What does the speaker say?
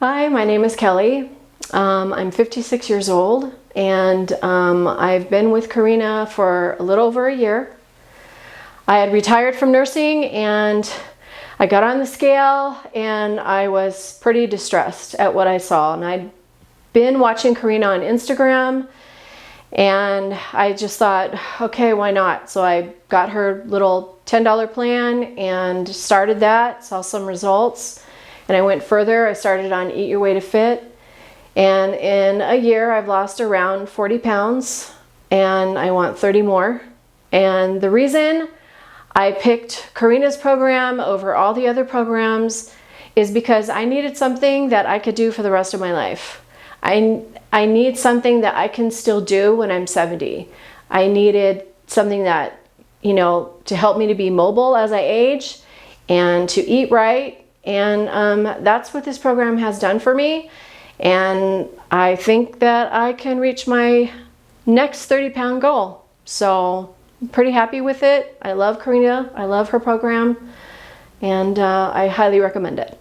Hi, my name is Kelly. I'm 56 years old, and I've been with Karina for a little over a year. I had retired from nursing and I got on the scale and I was pretty distressed at what I saw. And I'd been watching Karina on Instagram and I just thought, okay, why not? So I got her little $10 plan and started that, saw some results. And I went further. I started on Eat Your Way to Fit. And in a year, I've lost around 40 pounds and I want 30 more. And the reason I picked Karina's program over all the other programs is because I needed something that I could do for the rest of my life. I need something that I can still do when I'm 70. I needed something that, to help me to be mobile as I age and to eat right. And that's what this program has done for me. And I think that I can reach my next 30-pound goal. So I'm pretty happy with it. I love Karina. I love her program. And I highly recommend it.